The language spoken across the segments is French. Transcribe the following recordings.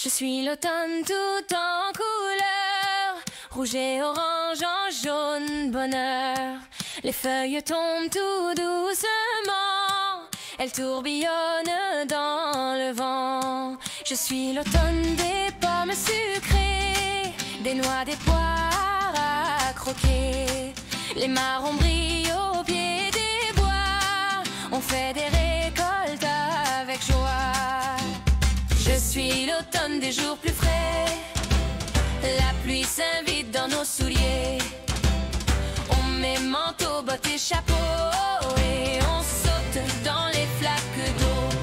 Je suis l'automne tout en couleur, rouge et orange en jaune bonheur. Les feuilles tombent tout doucement, elles tourbillonnent dans le vent. Je suis l'automne des pommes sucrées, des noix, des poires à croquer. Les marrons brillent au pied des bois, on fait des récoltes avec joie. Je suis l'automne des jours plus frais, la pluie s'invite dans nos souliers. On met manteau, bottes et chapeau et on saute dans les flaques d'eau.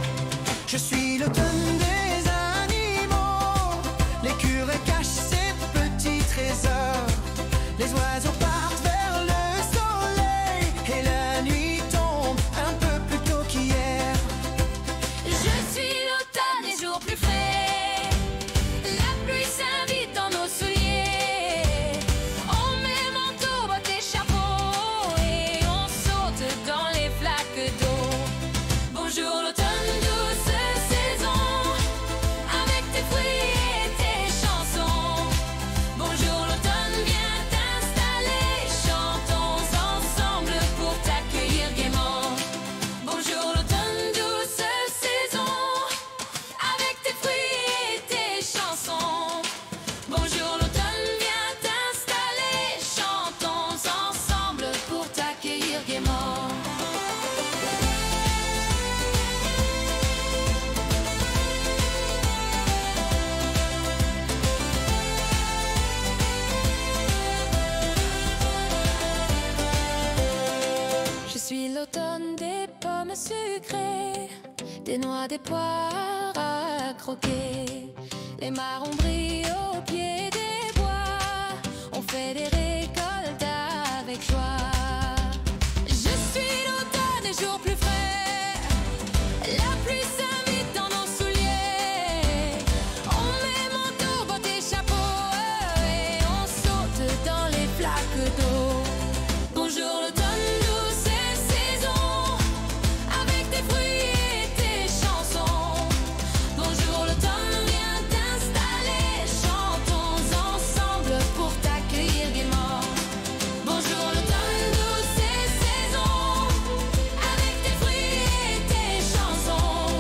Je suis l'automne des animaux, l'écureuil cache ses petits trésors. Les oiseaux partent vers le soleil et la nuit tombe un peu plus tôt qu'hier. Je suis l'automne des jours plus frais, la pluie s'invite dans nos souliers. On met manteau, bottes et chapeau et on saute dans les flaques d'eau. Bonjour l'automne, douce saison, avec tes fruits et tes chansons. Bonjour l'automne, viens t'installer, chantons ensemble pour t'accueillir gaiement. Bonjour l'automne, douce saison, avec tes fruits et tes chansons. Bonjour l'automne, viens t'installer, chantons ensemble pour t'accueillir gaiement. Je suis l'automne des pommes sucrées, des noix, des poires à croquer. Les marrons brillent au pied des bois, on fait des récoltes avec joie. Je suis l'automne des jours plus frais, la pluie s'invite dans nos souliers. On met manteau, bottes et chapeau et on saute dans les flaques d'eau. Bonjour l'automne, douce saison, avec tes fruits et tes chansons. Bonjour l'automne, viens t'installer, chantons ensemble pour t'accueillir gaiement. Bonjour l'automne, douce saison, avec tes fruits et tes chansons.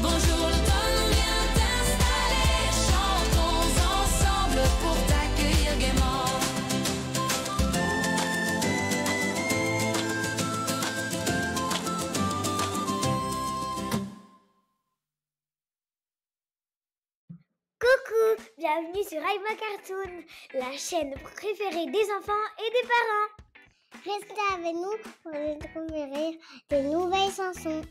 Bonjour l'automne, viens t'installer, chantons ensemble pour t'accueillir gaiement. Coucou, bienvenue sur Aïma Cartoon, la chaîne préférée des enfants et des parents. Restez avec nous pour découvrir des nouvelles chansons.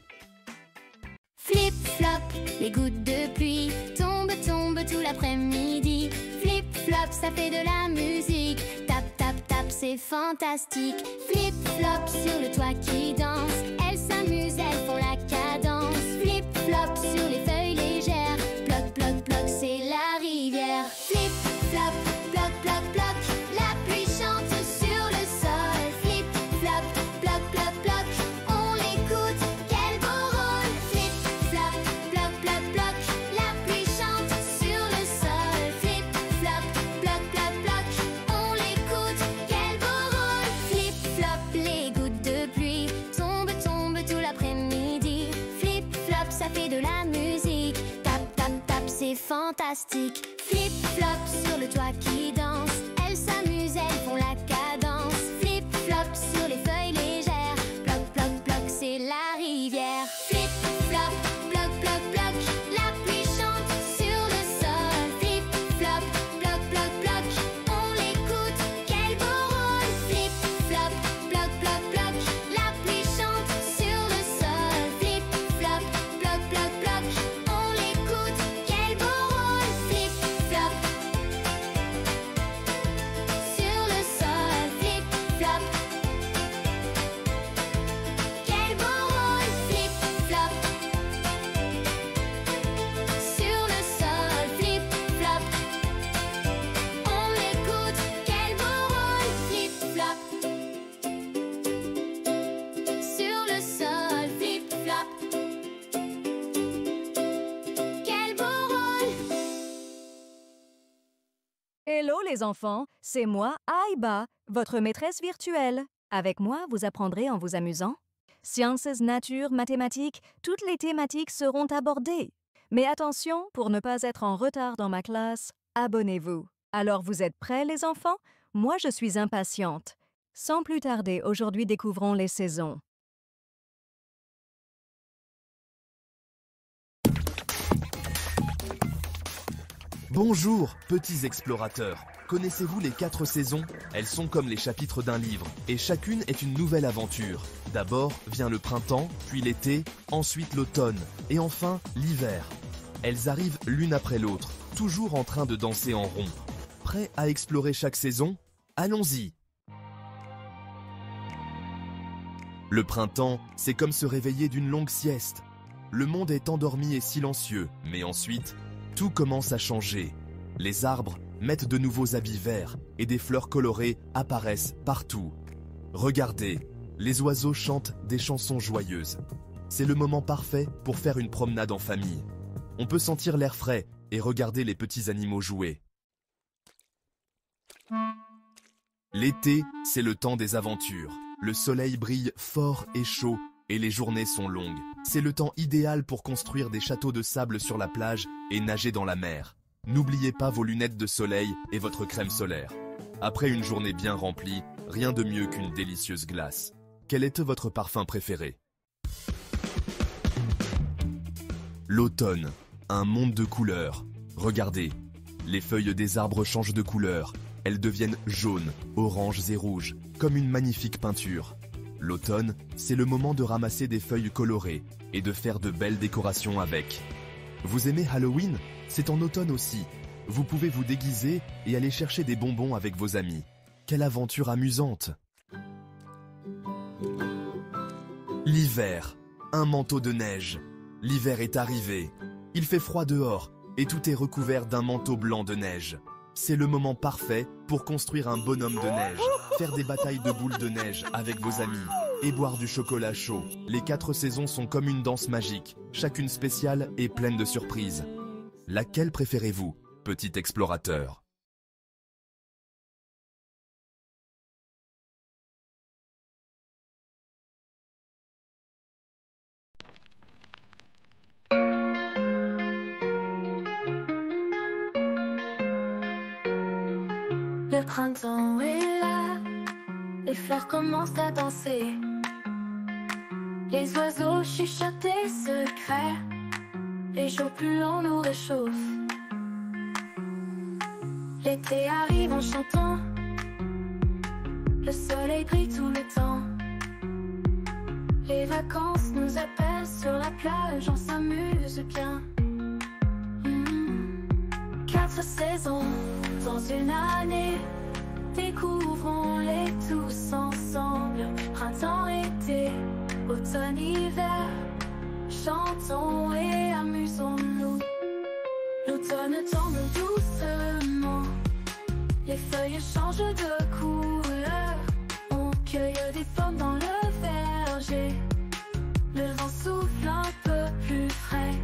Flip flop, les gouttes de pluie tombent, tombent tout l'après-midi. Flip flop, ça fait de la musique. Tap tap tap, c'est fantastique. Flip flop sur le toit qui danse. Elles s'amusent, elles font la cadence. Flip flop sur les feuilles légères. Ploc ploc ploc, c'est la rivière. Flip flop, ploc ploc ploc, la pluie chante sur le sol. Flip flop, ploc ploc ploc, on l'écoute, quel beau rôle. Flip flop, ploc ploc ploc, la pluie chante sur le sol. Flip flop, ploc ploc ploc, on l'écoute, quel beau rôle. Flip flop, les gouttes de pluie tombent, tombent tout l'après-midi. Flip flop, ça fait de la musique. Tap tap tap, c'est fantastique. Flip flop sur le toit qui danse. Elles s'amusent, elles font la cadence. Flip flop sur les feuilles légères. Ploc ploc ploc, c'est la rivière. Flip flop, ploc ploc ploc, la pluie chante sur le sol. Flip flop, ploc ploc ploc, on l'écoute, quel beau rôle. Flip flop, ploc ploc ploc, la pluie chante sur le sol. Flip flop, ploc ploc ploc, on l'écoute, quel beau rôle. Flip flop. Hello les enfants, c'est moi, Aiba, votre maîtresse virtuelle. Avec moi, vous apprendrez en vous amusant. Sciences, nature, mathématiques, toutes les thématiques seront abordées. Mais attention, pour ne pas être en retard dans ma classe, abonnez-vous. Alors vous êtes prêts les enfants? Moi je suis impatiente. Sans plus tarder, aujourd'hui découvrons les saisons. Bonjour, petits explorateurs. Connaissez-vous les 4 saisons? Elles sont comme les chapitres d'un livre, et chacune est une nouvelle aventure. D'abord vient le printemps, puis l'été, ensuite l'automne, et enfin l'hiver. Elles arrivent l'une après l'autre, toujours en train de danser en rond. Prêts à explorer chaque saison? Allons-y! Le printemps, c'est comme se réveiller d'une longue sieste. Le monde est endormi et silencieux, mais ensuite, tout commence à changer. Les arbres mettent de nouveaux habits verts et des fleurs colorées apparaissent partout. Regardez, les oiseaux chantent des chansons joyeuses. C'est le moment parfait pour faire une promenade en famille. On peut sentir l'air frais et regarder les petits animaux jouer. L'été, c'est le temps des aventures. Le soleil brille fort et chaud et les journées sont longues. C'est le temps idéal pour construire des châteaux de sable sur la plage et nager dans la mer. N'oubliez pas vos lunettes de soleil et votre crème solaire. Après une journée bien remplie, rien de mieux qu'une délicieuse glace. Quel est votre parfum préféré? L'automne, un monde de couleurs. Regardez, les feuilles des arbres changent de couleur. Elles deviennent jaunes, oranges et rouges, comme une magnifique peinture. L'automne, c'est le moment de ramasser des feuilles colorées et de faire de belles décorations avec. Vous aimez Halloween? C'est en automne aussi. Vous pouvez vous déguiser et aller chercher des bonbons avec vos amis. Quelle aventure amusante! L'hiver, un manteau de neige. L'hiver est arrivé. Il fait froid dehors et tout est recouvert d'un manteau blanc de neige. C'est le moment parfait pour construire un bonhomme de neige, faire des batailles de boules de neige avec vos amis et boire du chocolat chaud. Les 4 saisons sont comme une danse magique, chacune spéciale et pleine de surprises. Laquelle préférez-vous, petit explorateur? Le printemps est là, les fleurs commencent à danser. Les oiseaux chuchotent des secrets, les jours plus longs nous réchauffent. L'été arrive en chantant, le soleil brille tout le temps. Les vacances nous appellent sur la plage, on s'amuse bien. 4 saisons dans une année, découvrons-les tous ensemble. Printemps, été, automne, hiver, chantons et amusons-nous. L'automne tombe doucement, les feuilles changent de couleur. On cueille des pommes dans le verger, le vent souffle un peu plus frais.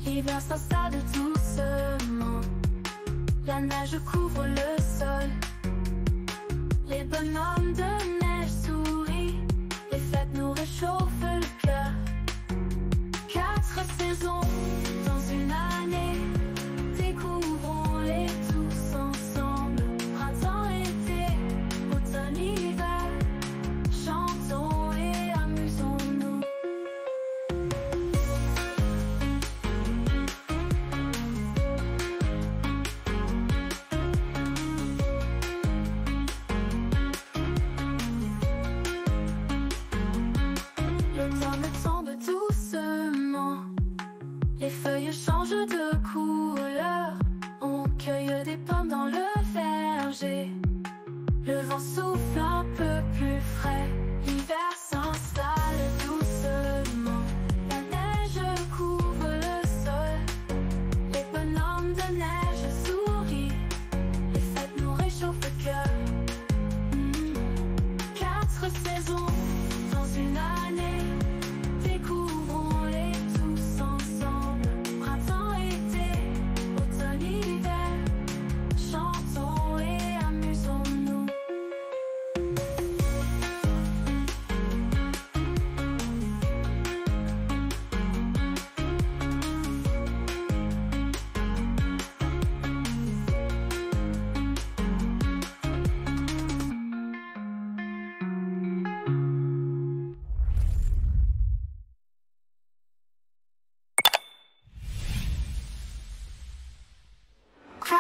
L'hiver s'installe doucement, la neige couvre le sol. Les bonhommes de neige sourient, les fêtes nous réchauffent le cœur. 4 saisons dans une année, découvrons-les tous ensemble. Printemps, été, automne, hiver, chantons et amusons-nous.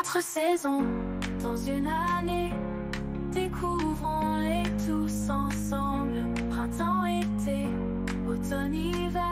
4 saisons dans une année. Découvrons